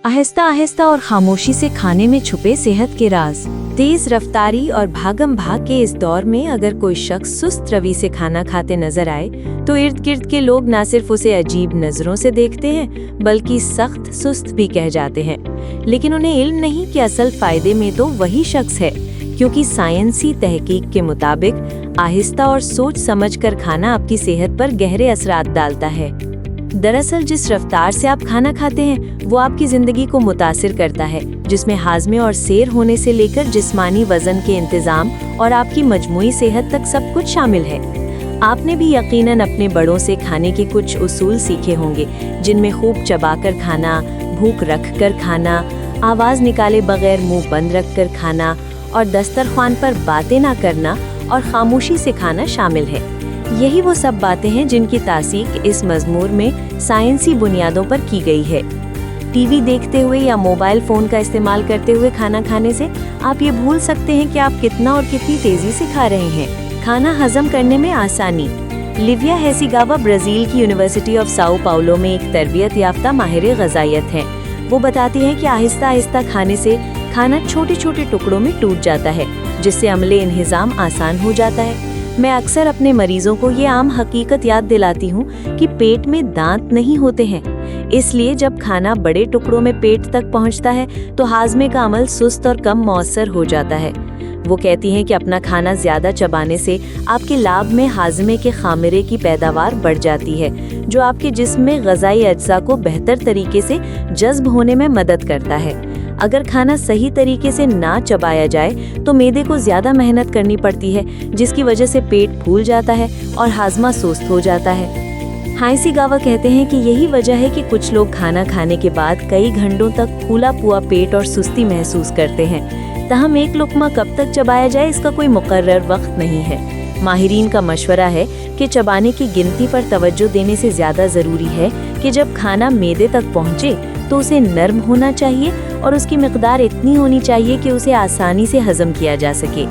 आहिस्ता आहिस्ता और खामोशी से खाने में छुपे सेहत के राज। तेज रफ्तारी और भागम भाग के इस दौर में अगर कोई शख्स सुस्त रवि से खाना खाते नजर आए तो इर्द गिर्द के लोग न सिर्फ उसे अजीब नजरों से देखते हैं बल्कि सख्त सुस्त भी कह जाते हैं। लेकिन उन्हें इल्म नहीं कि असल फायदे में तो वही शख्स है, क्योंकि साइंसी तहकीक के मुताबिक आहिस्ता और सोच समझकर खाना आपकी सेहत पर गहरे असरात डालता है। दरअसल जिस रफ्तार से आप खाना खाते हैं वो आपकी जिंदगी को मुतासिर करता है, जिसमें हाजमे और सैर होने से लेकर जिस्मानी वजन के इंतजाम और आपकी मजमूई सेहत तक सब कुछ शामिल है। आपने भी यकीनन अपने बड़ों से खाने के कुछ उसूल सीखे होंगे, जिनमें खूब चबाकर खाना, भूख रख कर खाना, आवाज निकाले बगैर मुंह बंद रख कर खाना और दस्तरखान पर बातें ना करना और खामोशी से खाना शामिल है। यही वो सब बातें हैं जिनकी तासीक इस मजमूर में साइंसी बुनियादों पर की गई है। टीवी देखते हुए या मोबाइल फोन का इस्तेमाल करते हुए खाना खाने से आप ये भूल सकते हैं कि आप कितना और कितनी तेजी से खा रहे हैं। खाना हजम करने में आसानी। लिविया हैसीगावा ब्राजील की यूनिवर्सिटी ऑफ साओ पाउलो में एक तरबियत याफ्ता माहिर ग़िज़ाइयत हैं। वो बताती हैं कि आहिस्ता आहिस्ता खाने से खाना छोटे छोटे टुकड़ों में टूट जाता है, जिससे अमले इंहिज़ाम आसान हो जाता है। मैं अक्सर अपने मरीजों को ये आम हकीकत याद दिलाती हूँ कि पेट में दांत नहीं होते हैं, इसलिए जब खाना बड़े टुकड़ों में पेट तक पहुँचता है तो हाजमे का अमल सुस्त और कम मौसर हो जाता है। वो कहती हैं कि अपना खाना ज्यादा चबाने से आपके लाभ में हाजमे के खामिरे की पैदावार बढ़ जाती है, जो आपके जिस्म में ग़िज़ाई अज्जा को बेहतर तरीके से जज्ब होने में मदद करता है। अगर खाना सही तरीके से ना चबाया जाए तो मैदे को ज्यादा मेहनत करनी पड़ती है, जिसकी वजह से पेट फूल जाता है और हाजमा सुस्त हो जाता है। हैसीगावा कहते हैं कि यही वजह है कि कुछ लोग खाना खाने के बाद कई घंटों तक फूला पुआ पेट और सुस्ती महसूस करते हैं। तहम एक लुक़्मा कब तक चबाया जाए इसका कोई मुकर्रर वक्त नहीं है। माहिरीन का मशवरा है कि चबाने की गिनती पर तवज्जो देने से ज्यादा जरूरी है कि जब खाना मैदे तक पहुँचे तो उसे नर्म होना चाहिए और उसकी मिकदार इतनी होनी चाहिए कि उसे आसानी से हजम किया जा सके।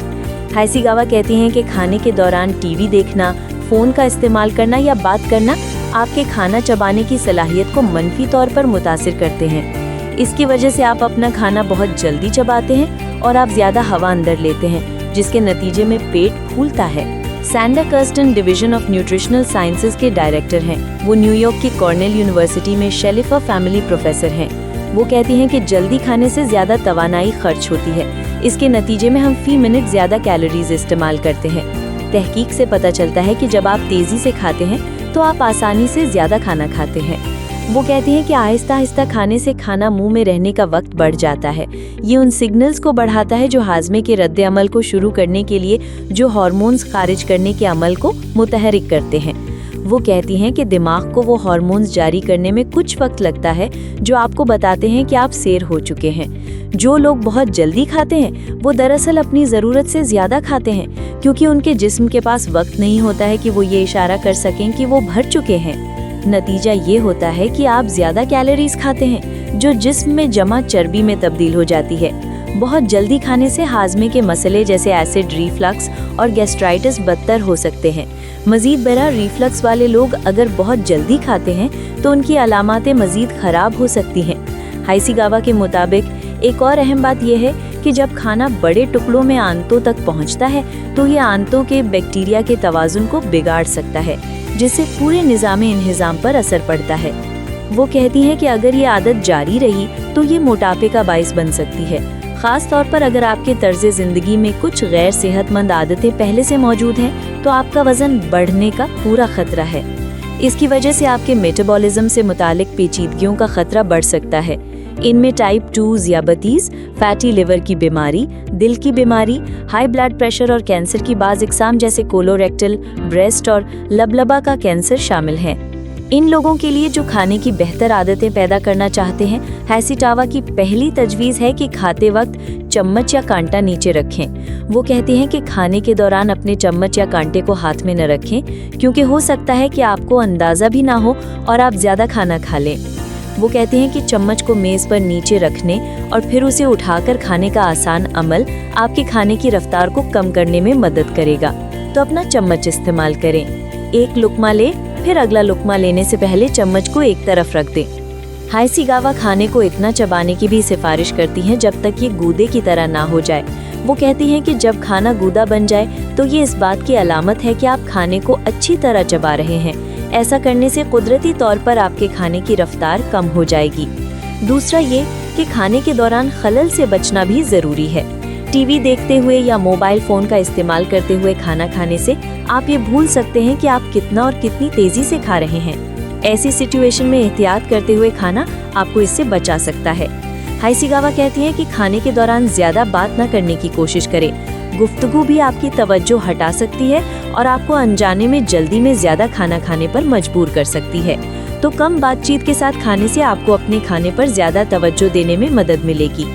हैसीगावा कहती हैं कि खाने के दौरान टीवी देखना, फोन का इस्तेमाल करना या बात करना आपके खाना चबाने की सलाहियत को मनफी तौर पर मुतासिर करते हैं। इसकी वजह से आप अपना खाना बहुत जल्दी चबाते हैं और आप ज्यादा हवा अंदर लेते हैं, जिसके नतीजे में पेट फूलता है। Sandra Kirsten division of nutritional sciences के डायरेक्टर हैं। वो न्यूयॉर्क की कॉर्नेल यूनिवर्सिटी में शेलिफा फैमिली प्रोफेसर हैं। वो कहती हैं कि जल्दी खाने से ज्यादा तवानाई खर्च होती है। इसके नतीजे में हम फी मिनट ज्यादा कैलोरीज इस्तेमाल करते हैं। तहकीक से पता चलता है कि जब आप तेजी से खाते हैं तो आप आसानी से ज्यादा खाना खाते हैं। वो कहती हैं कि आहिस्ता आहिस्ता खाने से खाना मुंह में रहने का वक्त बढ़ जाता है। ये उन सिग्नल्स को बढ़ाता है जो हाजमे के रद्द अमल को शुरू करने के लिए जो हार्मोन्स खारिज करने के अमल को मुतहरिक करते हैं। वो कहती हैं कि दिमाग को वो हार्मोन्स जारी करने में कुछ वक्त लगता है जो आपको बताते हैं कि आप सैर हो चुके हैं। जो लोग बहुत जल्दी खाते हैं वो दरअसल अपनी ज़रूरत से ज़्यादा खाते हैं, क्योंकि उनके जिस्म के पास वक्त नहीं होता है कि वो ये इशारा कर सकें कि वो भर चुके हैं। नतीजा ये होता है कि आप ज्यादा कैलोरीज खाते हैं, जो जिस्म में जमा चर्बी में तब्दील हो जाती है। बहुत जल्दी खाने से हाजमे के मसले जैसे एसिड रिफ्लक्स और गैस्ट्राइटिस बदतर हो सकते हैं। मजीद बरआ रिफ्लक्स वाले लोग अगर बहुत जल्दी खाते हैं तो उनकी अलामातें मजीद खराब हो सकती हैं। हैसीगावा के मुताबिक एक और अहम बात यह है कि जब खाना बड़े टुकड़ों में आंतों तक पहुंचता है तो ये आंतों के बैक्टीरिया के तवाज़ुन को बिगाड़ सकता है, जिससे पूरे निज़ामे इंहिज़ाम पर असर पड़ता है। वो कहती हैं कि अगर ये आदत जारी रही तो ये मोटापे का बाइस बन सकती है, ख़ास तौर पर अगर आपके तर्ज़े ज़िंदगी में कुछ गैर सेहतमंद आदतें पहले से मौजूद हैं तो आपका वज़न बढ़ने का पूरा खतरा है। इसकी वजह से आपके मेटाबॉलिज्म से मुतालिक पेचीदगियों का खतरा बढ़ सकता है। इनमें टाइप 2 ज़ियाबतीस, फैटी लिवर की बीमारी, दिल की बीमारी, हाई ब्लड प्रेशर और कैंसर की बाज़ इक़साम जैसे कोलोरेक्टल, ब्रेस्ट और लबलबा का कैंसर शामिल हैं। इन लोगों के लिए जो खाने की बेहतर आदतें पैदा करना चाहते हैं, हैसीगावा की पहली तजवीज़ है कि खाते वक्त चम्मच या कांटा नीचे रखें। वो कहते हैं कि खाने के दौरान अपने चम्मच या कांटे को हाथ में न रखें, क्योंकि हो सकता है कि आपको अंदाज़ा भी ना हो और आप ज़्यादा खाना खा लें। वो कहते हैं कि चम्मच को मेज़ पर नीचे रखने और फिर उसे उठाकर खाने का आसान अमल आपके खाने की रफ्तार को कम करने में मदद करेगा। तो अपना चम्मच इस्तेमाल करें। एक लुक़मा ले, फिर अगला लुक़मा लेने से पहले चम्मच को एक तरफ रख दें। हाइसिगावा खाने को इतना चबाने की भी सिफारिश करती हैं जब तक ये गूदे की तरह ना हो जाए। वो कहती हैं कि जब खाना गूदा बन जाए तो ये इस बात की अलामत है कि आप खाने को अच्छी तरह चबा रहे हैं। ऐसा करने से कुदरती तौर पर आपके खाने की रफ्तार कम हो जाएगी। दूसरा ये कि खाने के दौरान खलल से बचना भी ज़रूरी है। टीवी देखते हुए या मोबाइल फ़ोन का इस्तेमाल करते हुए खाना खाने से आप ये भूल सकते हैं कि आप कितना और कितनी तेज़ी से खा रहे हैं। ऐसी सिचुएशन में एहतियात करते हुए खाना आपको इससे बचा सकता है। हाइसिगावा कहती हैं कि खाने के दौरान ज़्यादा बात न करने की कोशिश करें। गुफ्तगू भी आपकी तवज्जो हटा सकती है और आपको अनजाने में जल्दी में ज़्यादा खाना खाने पर मजबूर कर सकती है। तो कम बातचीत के साथ खाने से आपको अपने खाने पर ज़्यादा तवज्जो देने में मदद मिलेगी।